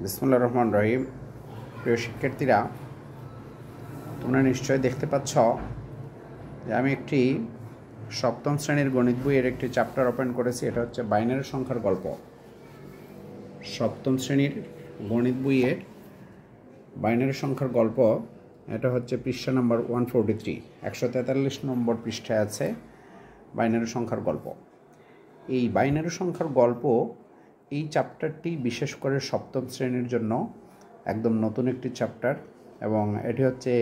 বিসমিল্লাহির রহমানির রহিম। প্রিয় শিক্ষার্থীরা, তোমরা নিশ্চয়ই দেখতে পাচ্ছ যে আমি একটি সপ্তম শ্রেণীর গণিত বইয়ের একটি চ্যাপ্টার ওপেন করেছি। এটা হচ্ছে বাইনারি সংখ্যার গল্প। সপ্তম শ্রেণীর গণিত বইয়ের বাইনারি সংখ্যার গল্প। এটা হচ্ছে পৃষ্ঠা নাম্বার 143, 143 নম্বর পৃষ্ঠায় আছে বাইনারি সংখ্যার গল্প। এই বাইনারি সংখ্যার গল্প, এই চ্যাপ্টারটি বিশেষ করে সপ্তম শ্রেণীর জন্য একদম নতুন একটি চ্যাপ্টার, এবং এটি হচ্ছে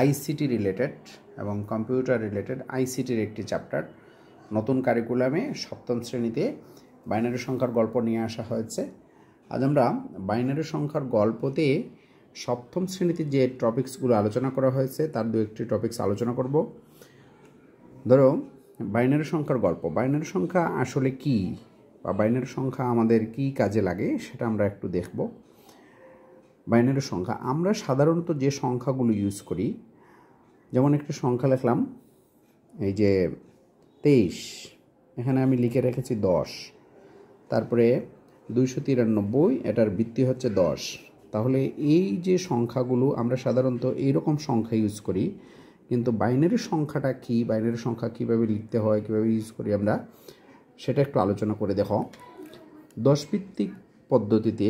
আইসিটি রিলেটেড এবং কম্পিউটার রিলেটেড আইসিটির একটি চ্যাপ্টার। নতুন কারিকুলামে সপ্তম শ্রেণীতে বাইনারি সংখ্যার গল্প নিয়ে আসা হয়েছে। আজ আমরা বাইনারি সংখ্যার গল্পতে সপ্তম শ্রেণীতে যে টপিকসগুলো আলোচনা করা হয়েছে তার দু একটি টপিকস আলোচনা করব। ধরো, বাইনারি সংখ্যার গল্প। বাইনারি সংখ্যা আসলে কি, বা বাইনারি সংখ্যা আমাদের কি কাজে লাগে সেটা আমরা একটু দেখব। বাইনারি সংখ্যা, আমরা সাধারণত যে সংখ্যাগুলো ইউজ করি, যেমন একটি সংখ্যা লিখলাম, এই যে 23, এখানে আমি লিখে রেখেছি 10, তারপরে 293, এটার ভিত্তি হচ্ছে 10। তাহলে এই যে সংখ্যাগুলো আমরা সাধারণত এইরকম সংখ্যা ইউজ করি, কিন্তু বাইনারি সংখ্যাটা কি, বাইনারি সংখ্যা কীভাবে লিখতে হয়, কীভাবে ইউজ করি আমরা, সেটা একটু আলোচনা করে দেখো। 10 ভিত্তিক পদ্ধতিতে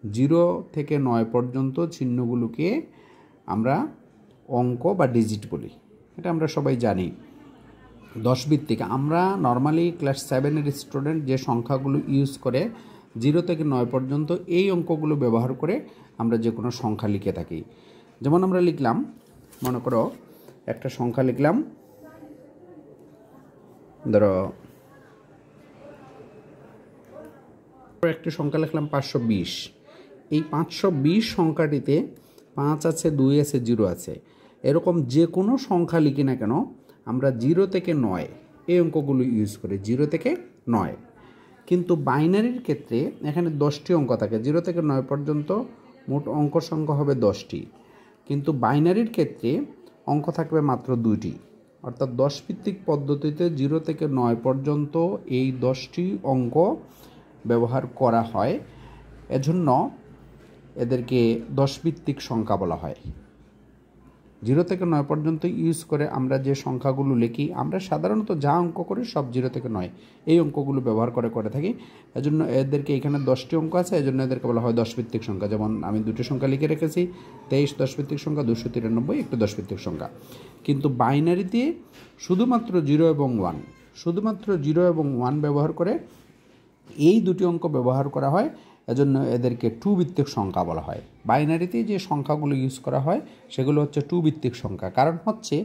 0 থেকে 9 পর্যন্ত চিহ্নগুলোকে আমরা অঙ্ক বা ডিজিট বলি। এটা আমরা সবাই জানি। 10 ভিত্তিক, আমরা নর্মালি ক্লাস 7-এর স্টুডেন্ট যে সংখ্যাগুলো ইউজ করে 0 থেকে 9 পর্যন্ত, এই অঙ্কগুলো ব্যবহার করে আমরা যে কোনো সংখ্যা লিখে থাকি। যেমন আমরা লিখলাম, মনে করো একটা সংখ্যা লিখলাম, ধরো একটি সংখ্যা লিখলাম 520। এই 520 সংখ্যাটিতে 5 আছে, 2 আছে, 0 আছে। এরকম যে কোনো সংখ্যা লিখি না কেন, আমরা 0 থেকে 9 এই অঙ্কগুলো ইউজ করি, 0 থেকে 9। কিন্তু বাইনারির ক্ষেত্রে এখানে 10টি অঙ্ক থাকে, 0 থেকে 9 পর্যন্ত মোট অঙ্ক সংখ্যা হবে 10টি। কিন্তু বাইনারির ক্ষেত্রে অঙ্ক থাকবে মাত্র 2টি। অর্থাৎ 10 ভিত্তিক পদ্ধতিতে 0 থেকে 9 পর্যন্ত এই 10টি অঙ্ক ব্যবহার করা হয়। এজন্য এদেরকে 10 ভিত্তিক সংখ্যা বলা হয়। 0 থেকে 9 পর্যন্ত ইউজ করে আমরা যে সংখ্যাগুলো লিখি, আমরা সাধারণত যা অঙ্ক করি সব 0 থেকে 9 এই অঙ্কগুলো ব্যবহার করে থাকি। এজন্য এদেরকে, এখানে 10টি অঙ্ক আছে, এজন্য এদেরকে বলা হয় 10 ভিত্তিক সংখ্যা। যেমন আমি দুটি সংখ্যা লিখে রেখেছি, 23 10 ভিত্তিক সংখ্যা, 293 একটি 10 ভিত্তিক সংখ্যা। কিন্তু বাইনারিতে শুধুমাত্র 0 এবং 1, শুধুমাত্র 0 এবং 1 ব্যবহার করে এই দুটি অঙ্ক ব্যবহার করা হয়। এজন্য এদেরকে 2 ভিত্তিক সংখ্যা বলা হয়। বাইনারিতে যে সংখ্যাগুলো ইউজ করা হয় সেগুলো হচ্ছে 2 ভিত্তিক সংখ্যা। কারণ হচ্ছে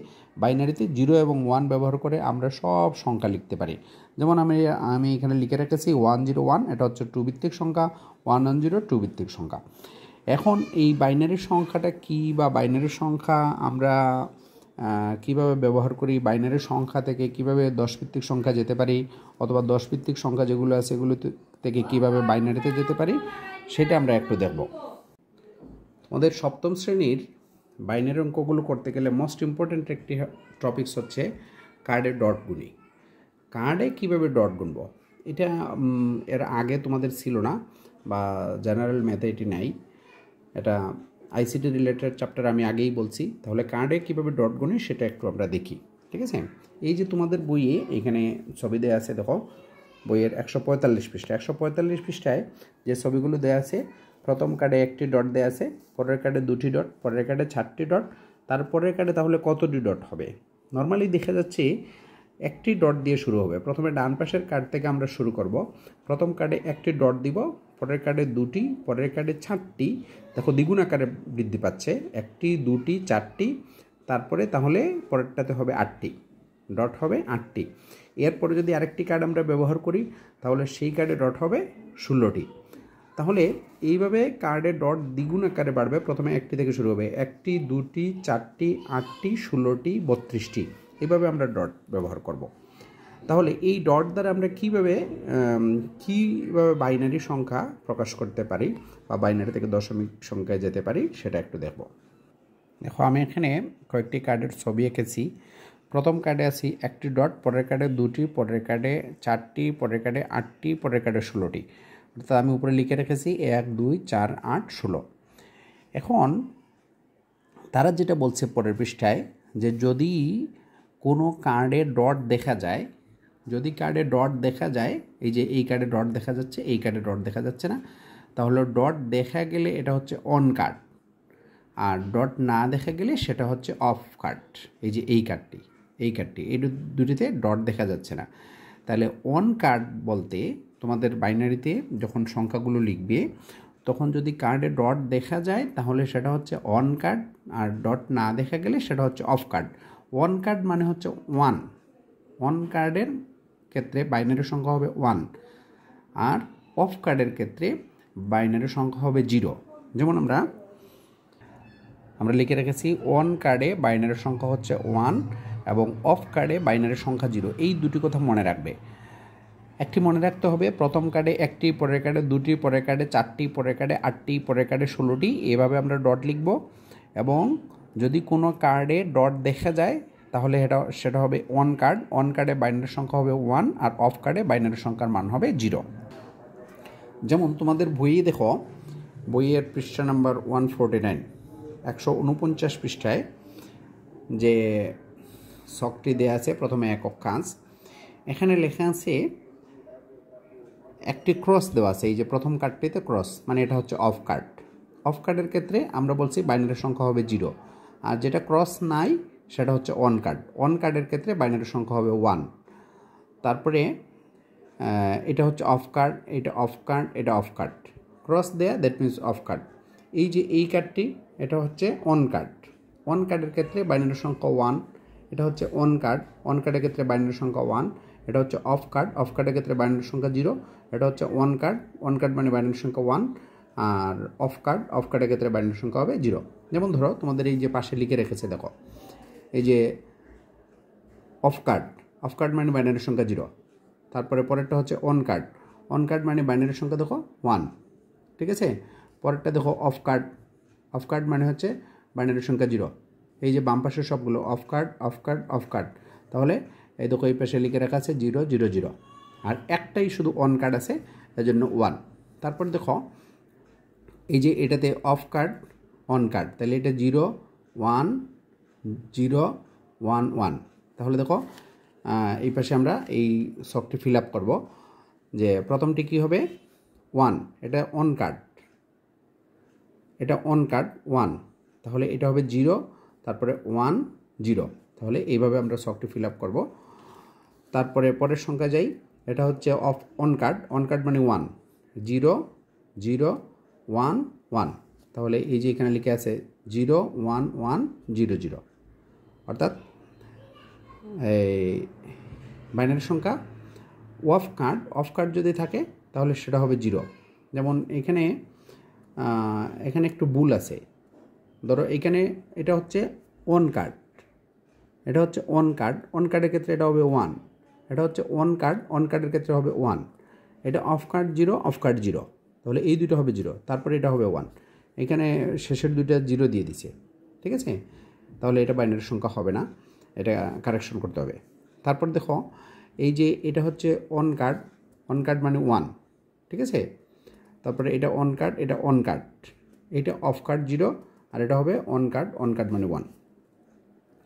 বাইনারিতে 0 এবং 1 ব্যবহার করে আমরা সব সংখ্যা লিখতে পারি। যেমন আমি এখানে লিখে রেখেছি 101, এটা হচ্ছে 2 ভিত্তিক সংখ্যা, 110 2 ভিত্তিক সংখ্যা। এখন এই বাইনারি সংখ্যাটা কি, বা বাইনারি সংখ্যা আমরা কিভাবে ব্যবহার করি, বাইনারি সংখ্যা থেকে কিভাবে 10 ভিত্তিক সংখ্যা যেতে পারি, অথবা 10 ভিত্তিক সংখ্যা যেগুলো আছে সেগুলো থেকে কিভাবে বাইনারিতে যেতে পারি, সেটা আমরা একটু দেখব। আমাদের সপ্তম শ্রেণীর বাইনারি অঙ্কগুলো করতে গেলে মোস্ট ইম্পর্ট্যান্ট একটি টপিকস হচ্ছে কার্ডে ডট গুনি। কার্ডে কিভাবে ডট গুনব, এটা এর আগে তোমাদের ছিল না, বা জেনারেল ম্যাথে এটি নাই। এটা আইসিটি রিলেটেড চ্যাপ্টার আমি আগেই বলছি। তাহলে কার্ডে কীভাবে ডট গুনি সেটা একটু আমরা দেখি, ঠিক আছে? এই যে তোমাদের বইয়ে এখানে ছবি দেওয়া আছে, দেখো বইয়ের 145 পৃষ্ঠা, 145 পৃষ্ঠায় যে ছবিগুলো দেওয়া আছে, প্রথম কার্ডে একটি ডট দেওয়া আছে, পরের কার্ডে 2টি ডট, পরের কার্ডে 4টি ডট, তারপরের কার্ডে তাহলে কতটি ডট হবে? নর্মালি দেখা যাচ্ছে একটি ডট দিয়ে শুরু হবে। প্রথমে ডান পাশের কার্ড থেকে আমরা শুরু করব। প্রথম কার্ডে একটি ডট দিব, পরের কার্ডে 2টি, পরের কার্ডে 4টি। দেখো দ্বিগুণ আকারে বৃদ্ধি পাচ্ছে, 1টি 2টি 4টি, তারপরে তাহলে পরেরটাতে হবে 8টি ডট, হবে 8টি। এরপরে যদি আরেকটি কার্ড আমরা ব্যবহার করি, তাহলে সেই কার্ডে ডট হবে 16টি। তাহলে এইভাবে কার্ডে ডট দ্বিগুণ আকারে বাড়বে। প্রথমে 1টি থেকে শুরু হবে, 1টি 2টি 4টি 8টি 16টি 32টি, এইভাবে আমরা ডট ব্যবহার করব। তাহলে এই ডট দ্বারা আমরা কীভাবে বাইনারি সংখ্যা প্রকাশ করতে পারি, বা বাইনারি থেকে দশমিক সংখ্যায় যেতে পারি, সেটা একটু দেখব। দেখো আমি এখানে কয়েকটি কার্ডের ছবি এঁকেছি। প্রথম কার্ডে আছি একটি ডট, পরের কার্ডে 2টি, পরের কার্ডে 4টি, পরের কার্ডে 8টি, পরের কার্ডে 16টি। অর্থাৎ আমি উপরে লিখে রেখেছি 1 2 4 8 16। এখন তারা যেটা বলছে পরের পৃষ্ঠায় যে যদি কোনো কার্ডে ডট দেখা যায়, যদি কার্ডে ডট দেখা যায়, এই যে এই কার্ডে ডট দেখা যাচ্ছে, এই কার্ডে ডট দেখা যাচ্ছে না, তাহলে ডট দেখা গেলে এটা হচ্ছে অন কার্ড, আর ডট না দেখা গেলে সেটা হচ্ছে অফ কার্ড। এই যে এই কার্ডটি এই দুটিতে ডট দেখা যাচ্ছে না। তাহলে অন কার্ড বলতে তোমাদের বাইনারিতে যখন সংখ্যাগুলো লিখবে তখন যদি কার্ডে ডট দেখা যায় তাহলে সেটা হচ্ছে অন কার্ড, আর ডট না দেখা গেলে সেটা হচ্ছে অফ কার্ড। অন কার্ড মানে হচ্ছে 1, অন কার্ডের ক্ষেত্রে বাইনারি সংখ্যা হবে 1, আর অফ কার্ডের ক্ষেত্রে বাইনারি সংখ্যা হবে 0। যেমন আমরা লিখে রেখেছি অন কার্ডে বাইনারি সংখ্যা হচ্ছে 1 এবং অফ কার্ডে বাইনারি সংখ্যা 0। এই দুটি কথা মনে রাখবে। একটি মনে রাখতে হবে, প্রথম কার্ডে 1টি, পরের কার্ডে 2টি, পরের কার্ডে 4টি, পরের কার্ডে 8টি, পরের কার্ডে 16টি, এভাবে আমরা ডট লিখব। এবং যদি কোনো কার্ডে ডট দেখা যায় তাহলে সেটা হবে অন কার্ড, অন কার্ডে বাইনারি সংখ্যা হবে 1 আর অফ কার্ডে বাইনারি সংখ্যার মান হবে 0। যেমন তোমাদের বইয়ে দেখো, বইয়ের পৃষ্ঠা নাম্বার 149, 149 পৃষ্ঠায় যে ছকটি দেয়া আছে প্রথমে একক কাজ, এখানে লেখা আছে একটি ক্রস দেওয়া আছে। এই যে প্রথম কার্ডটিতে ক্রস মানে এটা হচ্ছে অফ কার্ড। অফ কার্ডের ক্ষেত্রে আমরা বলছি বাইনারি সংখ্যা হবে 0, আর যেটা ক্রস নাই সেটা হচ্ছে অন কার্ড। অন কার্ডের ক্ষেত্রে বাইনারি সংখ্যা হবে 1। তারপরে এটা হচ্ছে অফ কার্ড, এটা অফ কার্ড, এটা অফ কার্ড, ক্রস দেয়া, দ্যাট মিনস অফ কার্ড। এই যে এই কার্ডটি এটা হচ্ছে অন কার্ড। অন কার্ডের ক্ষেত্রে বাইনারি সংখ্যা 1, এটা হচ্ছে অন কার্ড, অন কার্ডের ক্ষেত্রে বাইনারি সংখ্যা 1। এটা হচ্ছে অফ কার্ড, অফ কার্ডের ক্ষেত্রে বাইনারি সংখ্যা 0। এটা হচ্ছে অন কার্ড, অন কার্ড মানে বাইনারি সংখ্যা 1, আর অফ কার্ডের ক্ষেত্রে বাইনারি সংখ্যা হবে 0। যেমন ধরো তোমাদের এই যে পাশে লিখে রেখেছে দেখো, এই যে অফ কার্ড মানে বাইনারি সংখ্যা 0। তারপরে পরেরটা হচ্ছে অন কার্ড মানে বাইনারি সংখ্যা দেখো 1, ঠিক আছে। পরেরটা দেখো অফ কার্ড মানে হচ্ছে বাইনারি সংখ্যা 0। এই যে বাম পাশের সবগুলো অফ কার্ড। তাহলে এই দেখো এই পাশে লিখে রাখা আছে 0 0 0, আর একটাই শুধু অন কার্ড আছে, এর জন্য 1। তারপর দেখো এই যে এটাতে অফ কার্ড অন কার্ড, তাহলে এটা 0 1 0 1 1। তাহলে দেখো এই পাশে আমরা এই ছকটি ফিল আপ করবো। যে প্রথমটি কী হবে 1, এটা অন কার্ড, 1, তাহলে এটা হবে 0, তারপরে 1 0। তাহলে এইভাবে আমরা ছকটি ফিল আপ করবো। তারপরে পরের সংখ্যা যাই, এটা হচ্ছে অন কার্ড মানে 1 0 0 1 1। তাহলে এই যে এখানে লিখে আছে 0 1 1 0 0, অর্থাৎ এই বাইনারি সংখ্যা। অফ কার্ড যদি থাকে তাহলে সেটা হবে 0। যেমন এখানে একটু ভুল আছে, ধরো এখানে এটা হচ্ছে অন কার্ড, অন কার্ডের ক্ষেত্রে এটা হবে 1, এটা হচ্ছে অন কার্ডের ক্ষেত্রে হবে 1। এটা অফ কার্ড 0, তাহলে এই দুটো হবে 0, তারপরে এটা হবে 1। এখানে শেষের দুটো 0 দিয়ে দিছে, ঠিক আছে। তাহলে এটা বাইনারি সংখ্যা হবে না, এটা কারেকশন করতে হবে। তারপর দেখো এই যে এটা হচ্ছে অন কার্ড মানে 1, ঠিক আছে। তারপরে এটা অন কার্ড, এটা অফ কার্ড 0, আর এটা হবে অন কার্ড মানে 1।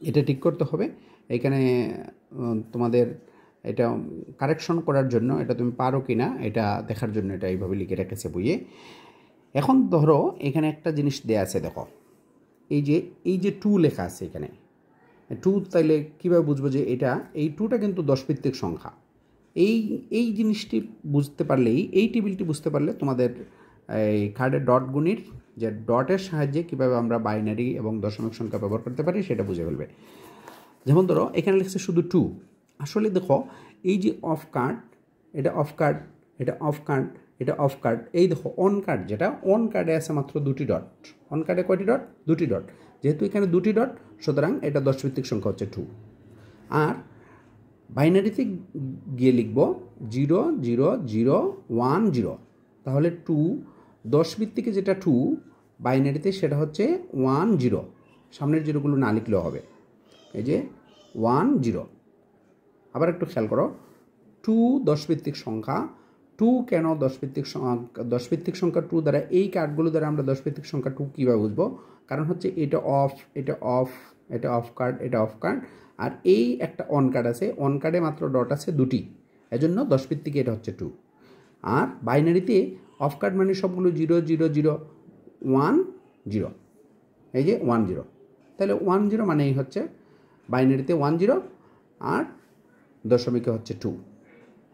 এটা ঠিক করতে হবে। এখানে তোমাদের এটা কারেকশন করার জন্য, এটা তুমি পারো কি না এটা দেখার জন্য এটা এইভাবে লিখে রেখেছে বইয়ে। এখন ধরো এখানে একটা জিনিস দেয়া আছে দেখো, এই যে 2 লেখা আছে এখানে 2, তাইলে কীভাবে বুঝবো যে এই 2টা কিন্তু 10 ভিত্তিক সংখ্যা। এই জিনিসটি বুঝতে পারলেই, এই টেবিলটি বুঝতে পারলে তোমাদের এই কার্ডের ডট গুণির যে ডটের সাহায্যে কীভাবে আমরা বাইনারি এবং দশমিক সংখ্যা ব্যবহার করতে পারি সেটা বুঝে ফেলবে। যেমন ধরো এখানে লিখছে শুধু 2, আসলে দেখো এই যে অফ কার্ড, এটা অফ কার্ড, এই দেখো অন কার্ড, যেটা অন কার্ডে আছে মাত্র 2টি ডট। অন কার্ডে কয়টি ডট? 2টি ডট। যেহেতু এখানে 2টি ডট, সুতরাং এটা 10 ভিত্তিক সংখ্যা হচ্ছে 2। আর বাইনারিতে গিয়ে লিখব 0 0 0 1 0। তাহলে 2 10 ভিত্তিকে যেটা 2, বাইনারিতে সেটা হচ্ছে 1 0। সামনের জিরোগুলো না লিখলেও হবে। এই যে 1 0। আবার একটু খেয়াল করো, 2 10 ভিত্তিক সংখ্যা, টু কেন দশ ভিত্তিক সংখ্যা টু দ্বারা এই কার্ডগুলো দ্বারা আমরা দশ ভিত্তিক সংখ্যা টু কীভাবে বুঝবো? কারণ হচ্ছে এটা অফ, এটা অফ, এটা অফ কার্ড, এটা অফ কার্ড, আর এই একটা অন কার্ড আছে, অন কার্ডে মাত্র ডট আছে দুটি, এজন্য দশ ভিত্তিকে এটা হচ্ছে টু। আর বাইনারিতে অফ কার্ড মানে সবগুলো 0 0 0 1 0, এই যে 1 0, তাহলে 1 0 মানেই হচ্ছে বাইনারিতে 1 0 আর দশমিকে হচ্ছে 2।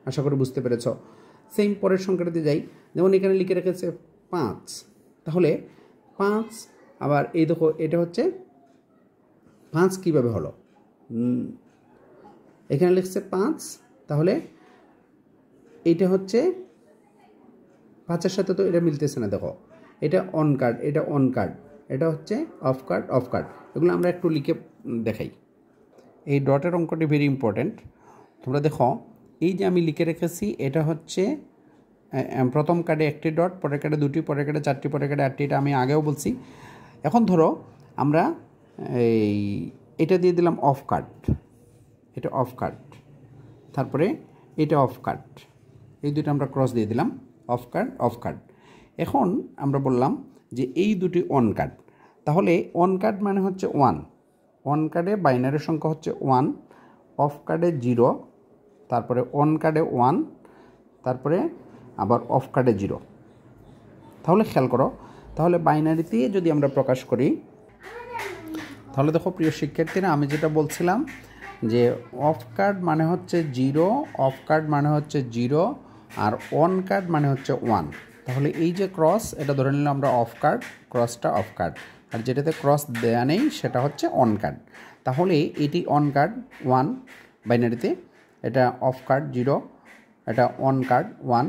আশা করি বুঝতে পেরেছ। সেম পরের সংখ্যাটাতে যাই, যেমন এখানে লিখে রেখেছে 5, তাহলে 5, আবার এই দেখো এটা হচ্ছে 5 কীভাবে হলো, এখানে লিখছে 5, তাহলে এইটা হচ্ছে 5-এর সাথে তো এটা মিলতেছে না, দেখো এটা অন কার্ড, এটা অন কার্ড, এটা হচ্ছে অফ কার্ড, অফ কার্ড, এগুলো আমরা একটু লিখে দেখাই। এই ডটের অঙ্কটি ভেরি ইম্পর্ট্যান্ট। তোমরা দেখো এই যে আমি লিখে রেখেছি, এটা হচ্ছে প্রথম কার্ডে একটি ডট, পরের কার্ডে দুটি, পরের কার্ডে চারটি, পরের কার্ডে আটটি, এটা আমি আগেও বলছি। এখন ধরো আমরা এটা দিয়ে দিলাম অফ কার্ড, এটা অফ কার্ড, তারপরে এটা অফ কার্ড, এই দুটো আমরা ক্রস দিয়ে দিলাম, অফ কার্ড, অফ কার্ড। এখন আমরা বললাম যে এই দুটি অন কার্ড, তাহলে অন কার্ড মানে হচ্ছে 1, অন কার্ডে বাইনারি সংখ্যা হচ্ছে 1, অফ কার্ডে 0, তারপরে অন কার্ডে 1, তারপরে আবার অফ কার্ডে 0। তাহলে খেয়াল করো, তাহলে বাইনারিতে যদি আমরা প্রকাশ করি, তাহলে দেখো প্রিয় শিক্ষার্থীরা, আমি যেটা বলছিলাম যে অফ কার্ড মানে হচ্ছে 0, অফ কার্ড মানে হচ্ছে 0, আর অন কার্ড মানে হচ্ছে 1। তাহলে এই যে ক্রস, এটা ধরে নিলাম আমরা অফ কার্ড, ক্রসটা অফ কার্ড, আর যেটাতে ক্রস দেয়া নেই সেটা হচ্ছে অন কার্ড। তাহলে এটি অন কার্ড 1 বাইনারিতে, এটা অফ কার্ড 0, এটা অন কার্ড 1,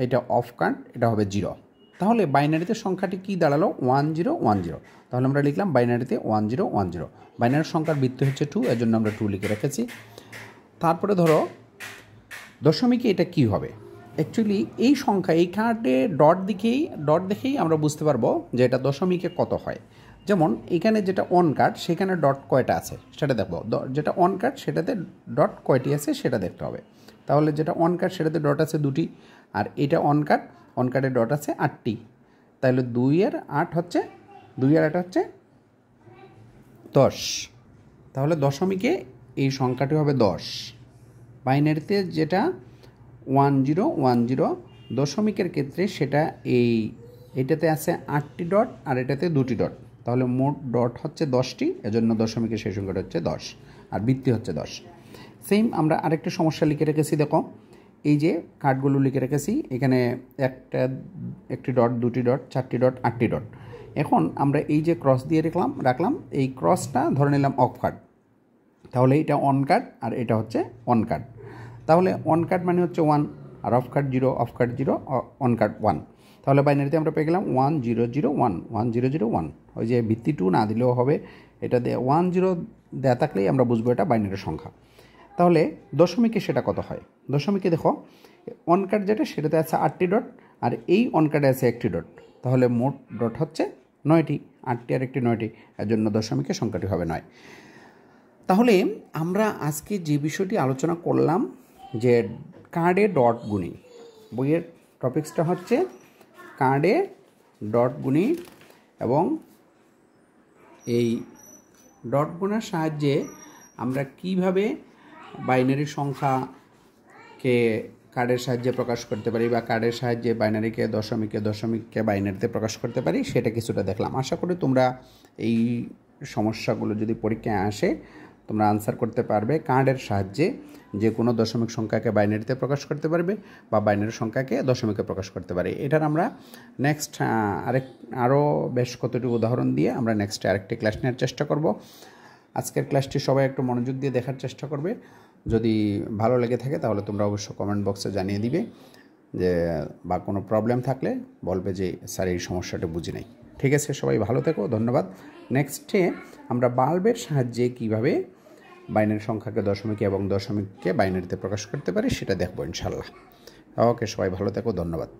এটা অফ কার্ড, এটা হবে 0। তাহলে বাইনারিতে সংখ্যাটি কি দাঁড়ালো? 1 0 1 0। তাহলে আমরা লিখলাম বাইনারিতে 1 0 1 0। বাইনারির সংখ্যার ভিত্তি হচ্ছে 2, এর জন্য আমরা 2 লিখে রেখেছি। তারপরে ধরো দশমিকে এটা কি হবে? অ্যাকচুয়ালি এই সংখ্যা, এই কার্ডে ডট দেখেই আমরা বুঝতে পারবো যে এটা দশমিকে কত হয়। যেমন এখানে যেটা অন কার্ড সেখানে ডট কয়টা আছে সেটা দেখবো, যেটা অন কার্ড সেটাতে ডট কয়টি আছে সেটা দেখতে হবে। তাহলে যেটা অন কার্ড সেটাতে ডট আছে 2টি, আর এটা অন কার্ডে ডট আছে 8টি, তাহলে 2 আর 8 হচ্ছে 2 আর 8 হচ্ছে 10। তাহলে দশমিকে এই সংখ্যাটি হবে 10। বাইনারিতে যেটা 1 0 1 0, দশমিকের ক্ষেত্রে সেটা এইটাতে আছে 8টি ডট আর এটাতে 2টি ডট, তাহলে মোট ডট হচ্ছে 10টি, এজন্য দশমিকের সেই সংখ্যাটা হচ্ছে 10 আর ভিত্তি হচ্ছে 10। সেম আমরা আরেকটা সমস্যা লিখে রেখেছি, দেখো এই যে কার্ডগুলো লিখে রেখেছি, এখানে একটি ডট, 2টি ডট, 4টি ডট, 8টি ডট। এখন আমরা এই যে ক্রস দিয়ে রাখলাম, এই ক্রসটা ধরে নিলাম অফ কার্ড, তাহলে এটা অন কার্ড আর এটা হচ্ছে অন কার্ড। তাহলে অন কার্ড মানে হচ্ছে 1, আর off card 0, off card 0, on card 1। তাহলে বাইনারিতে আমরা পেয়ে গেলাম 1 0 0 1 1 0 0 1। ওই যে ভিত্তি 2 না দিলেও হবে, এটা দিয়ে 1 0 দেওয়া থাকলেই আমরা বুঝবো এটা বাইনারি সংখ্যা। তাহলে দশমিকে সেটা কত হয়? দশমিকে দেখো অন কার্ড যেটা সেটাতে আছে 8টি ডট, আর এই অন কার্ডে আছে 1টি ডট, তাহলে মোট ডট হচ্ছে 9টি, 8টি আর 1টি 9টি, এর জন্য দশমিকে সংখ্যাটি হবে 9। তাহলে আমরা আজকে যে বিষয়টি আলোচনা করলাম যে কার্ডে ডট গুণী, বইয়ের টপিক্সটা হচ্ছে কার্ডে ডট গুণী, এবং এই ডট গুণার সাহায্যে আমরা কিভাবে বাইনারি সংখ্যাকে কার্ডের সাহায্যে প্রকাশ করতে পারি, বা কার্ডের সাহায্যে বাইনারিকে দশমিককে বাইনারিতে প্রকাশ করতে পারি, সেটা কিছুটা দেখলাম। আশা করি তোমরা এই সমস্যাগুলো যদি পরীক্ষায় আসে তোমরা আনসার করতে পারবে, কার্ডের সাহায্যে যে কোনো দশমিক সংখ্যাকে বাইনারিতে প্রকাশ করতে পারবে বা বাইনারি সংখ্যাকে দশমিকে প্রকাশ করতে পারে। এটার আমরা নেক্সট আরও বেশ কতটি উদাহরণ দিয়ে আমরা নেক্সটে আরেকটি ক্লাস নেওয়ার চেষ্টা করব। আজকের ক্লাসটি সবাই একটু মনোযোগ দিয়ে দেখার চেষ্টা করবে। যদি ভালো লেগে থাকে তাহলে তোমরা অবশ্যই কমেন্ট বক্সে জানিয়ে দিবে, যে বা কোনো প্রবলেম থাকলে বলবে যে স্যার এই সমস্যাটা বুঝি নাই। ঠিক আছে, সবাই ভালো থেকো, ধন্যবাদ। নেক্সটে আমরা বাল্বের সাহায্যে কীভাবে বাইনারি সংখ্যাকে দশমিকে এবং দশমিককে বাইনারিতে প্রকাশ করতে পারি সেটা দেখবো ইনশাল্লাহ। ওকে, সবাই ভালো থেকো, ধন্যবাদ।